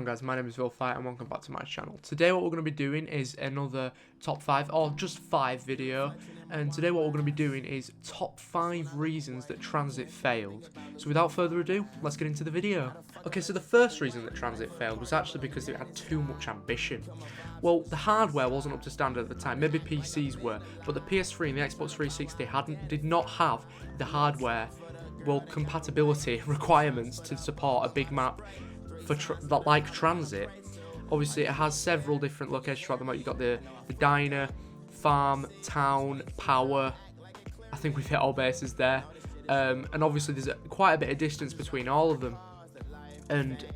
on guys, my name is Fight and welcome back to my channel. Today what we're going to be doing is another top 5 or just 5 video, and today what we're going to be doing is top 5 reasons that Tranzit failed. So without further ado, let's get into the video. Okay, so the first reason that Tranzit failed was actually because it had too much ambition. Well, the hardware wasn't up to standard at the time, maybe PCs were, but the PS3 and the Xbox 360 did not have the hardware, well, compatibility requirements to support a big map for like Tranzit. Obviously, it has several different locations throughout the map. You've got the diner, farm, town, power. I think we've hit all bases there. And obviously, there's quite a bit of distance between all of them. And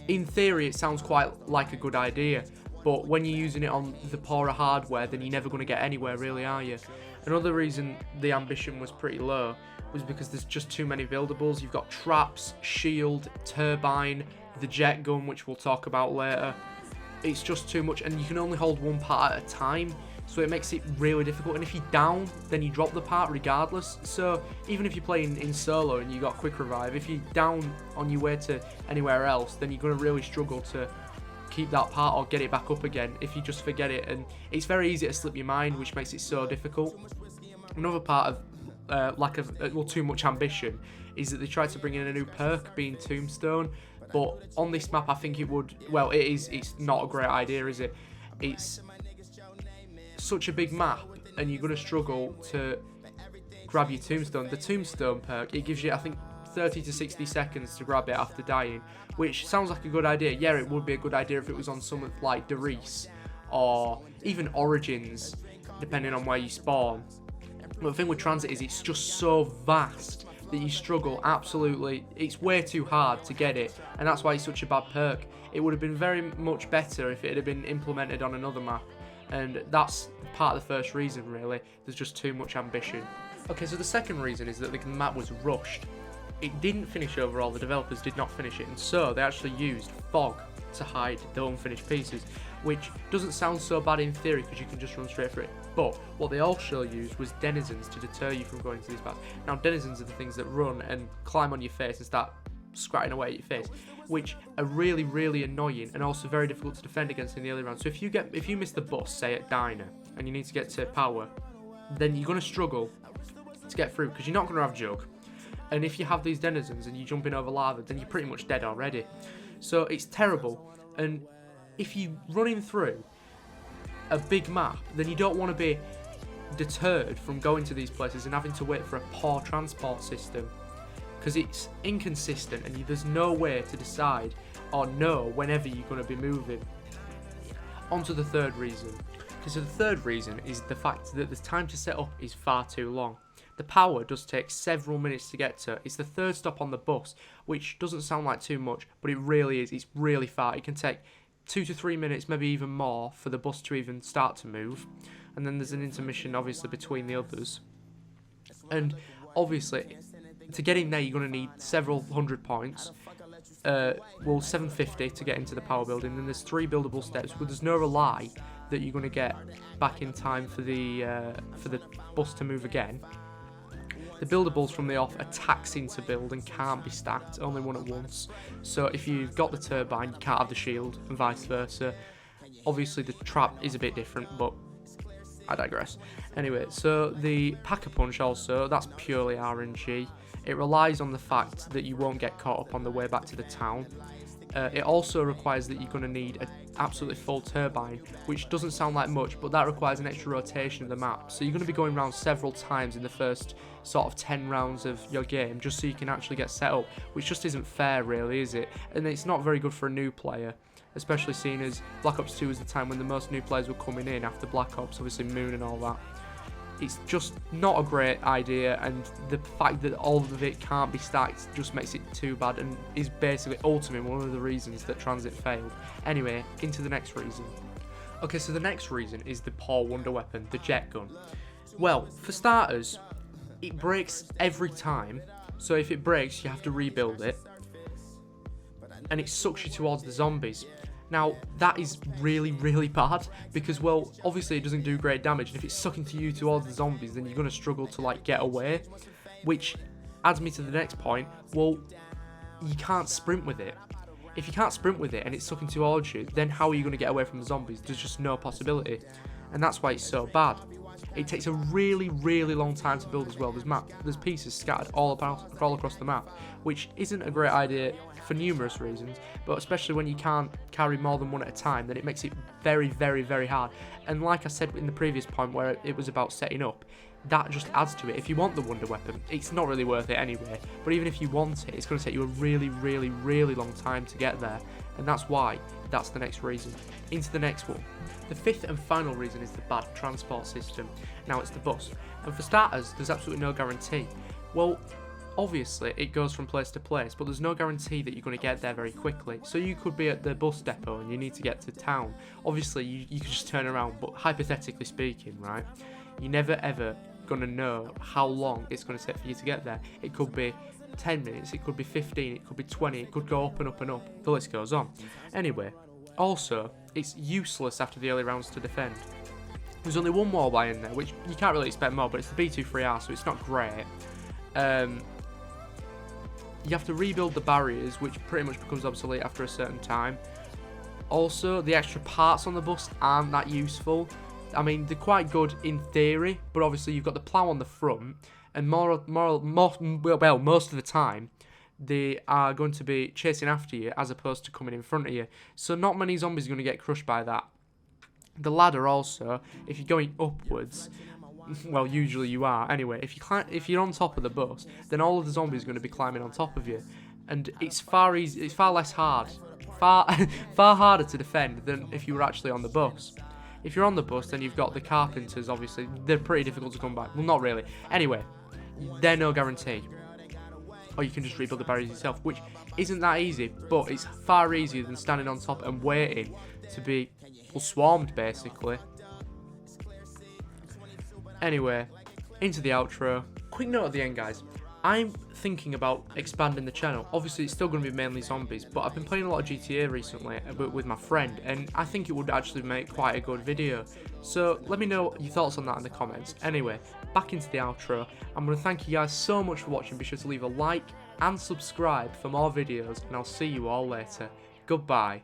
in theory, it sounds quite like a good idea. But when you're using it on the poorer hardware, then you're never going to get anywhere, really, are you? Another reason the ambition was pretty low was because there's just too many buildables. You've got traps, shield, turbine, the jet gun, which we'll talk about later. It's just too much, and you can only hold one part at a time, so it makes it really difficult. And if you're down, then you drop the part regardless. So even if you're playing in solo and you got quick revive, if you're down on your way to anywhere else, then you're going to really struggle to keep that part or get it back up again if you just forget it. And it's very easy to slip your mind, which makes it so difficult. Another part of too much ambition is that they tried to bring in a new perk, being Tombstone, but on this map I think it would, well, it's not a great idea, is it? It's such a big map and you're going to struggle to grab your Tombstone. The Tombstone perk, it gives you, I think, 30 to 60 seconds to grab it after dying, which sounds like a good idea. Yeah, it would be a good idea if it was on something like Derice or even Origins, depending on where you spawn. But the thing with Tranzit is it's just so vast that you struggle absolutely. It's way too hard to get it, and that's why it's such a bad perk. It would have been very much better if it had been implemented on another map, and that's part of the first reason, really. There's just too much ambition. Okay, so the second reason is that the map was rushed. It didn't finish overall, the developers did not finish it, and so they actually used fog to hide the unfinished pieces, which doesn't sound so bad in theory because you can just run straight for it. But what they also used was denizens to deter you from going to these paths. Now, denizens are the things that run and climb on your face and start scratching away at your face, which are really, really annoying and also very difficult to defend against in the early round. So if you miss the bus, say at diner, and you need to get to power, then you're going to struggle to get through because you're not going to have jug. And if you have these denizens and you're jumping over lava, then you're pretty much dead already. So it's terrible. And if you're running through a big map, then you don't want to be deterred from going to these places and having to wait for a poor transport system, because it's inconsistent and there's no way to decide or know whenever you're going to be moving. On to the third reason. Okay, so the third reason is the fact that the time to set up is far too long. The power does take several minutes to get to. It's the third stop on the bus, which doesn't sound like too much, but it really is. It's really far. It can take 2 to 3 minutes, maybe even more, for the bus to even start to move. And then there's an intermission, obviously, between the others. And obviously, to get in there, you're going to need several hundred points. 750 to get into the power building. Then there's 3 buildable steps, but there's no rely that you're going to get back in time for the bus to move again. The buildables from the off are taxing to build and can't be stacked, only one at once. So if you've got the turbine, you can't have the shield, and vice versa. Obviously the trap is a bit different, but I digress. Anyway, so the Pack-a-Punch also, that's purely RNG. It relies on the fact that you won't get caught up on the way back to the town. It also requires that you're going to need an absolutely full turbine, which doesn't sound like much, but that requires an extra rotation of the map. So you're going to be going around several times in the first sort of 10 rounds of your game just so you can actually get set up, which just isn't fair, really, is it? And it's not very good for a new player, especially seeing as Black Ops 2 was the time when the most new players were coming in after Black Ops, obviously Moon and all that. It's just not a great idea, and the fact that all of it can't be stacked just makes it too bad and is basically ultimately one of the reasons that Tranzit failed. Anyway, into the next reason. Okay, so the next reason is the poor wonder weapon, the jet gun. Well, for starters, it breaks every time, so if it breaks you have to rebuild it, and it sucks you towards the zombies. Now, that is really, really bad because, well, obviously it doesn't do great damage, and if it's sucking to you towards the zombies, then you're going to struggle to, like, get away, which adds me to the next point. Well, you can't sprint with it. If you can't sprint with it and it's sucking towards you, then how are you going to get away from the zombies? There's just no possibility. And that's why it's so bad. It takes a really, really long time to build as well. There's pieces scattered all across the map, which isn't a great idea for numerous reasons, but especially when you can't carry more than one at a time, then it makes it very, very, very hard. And like I said in the previous point where it was about setting up, that just adds to it. If you want the wonder weapon, it's not really worth it anyway, but even if you want it, it's going to take you a really, really, really long time to get there, and that's why that's the next reason. Into the next one. The fifth and final reason is the bad transport system. Now it's the bus, and for starters, there's absolutely no guarantee. Well, obviously it goes from place to place, but there's no guarantee that you're going to get there very quickly. So you could be at the bus depot and you need to get to town. Obviously you could just turn around, but hypothetically speaking, right, you're never ever going to know how long it's going to take for you to get there. It could be 10 minutes, it could be 15, it could be 20, it could go up and up and up, the list goes on. Anyway, also, it's useless after the early rounds to defend. There's only one more buy in there, which you can't really expect more, but it's the B2-3R, so it's not great. You have to rebuild the barriers, which pretty much becomes obsolete after a certain time. Also, the extra parts on the bus aren't that useful. I mean, they're quite good in theory, but obviously you've got the plough on the front, and most of the time, they are going to be chasing after you as opposed to coming in front of you. So not many zombies are going to get crushed by that. The ladder also, if you're going upwards, well, usually you are. Anyway, if you're on top of the bus, then all of the zombies are going to be climbing on top of you, and it's far less hard, far harder to defend than if you were actually on the bus. If you're on the bus, then you've got the carpenters. Obviously, they're pretty difficult to come by. Well, not really. Anyway, they're no guarantee. Or you can just rebuild the barriers yourself, which isn't that easy, but it's far easier than standing on top and waiting to be swarmed, basically. Anyway, into the outro. Quick note at the end, guys. I'm thinking about expanding the channel. Obviously, it's still going to be mainly zombies, but I've been playing a lot of GTA recently with my friend, and I think it would actually make quite a good video. So let me know your thoughts on that in the comments. Anyway, back into the outro. I'm going to thank you guys so much for watching. Be sure to leave a like and subscribe for more videos, and I'll see you all later. Goodbye.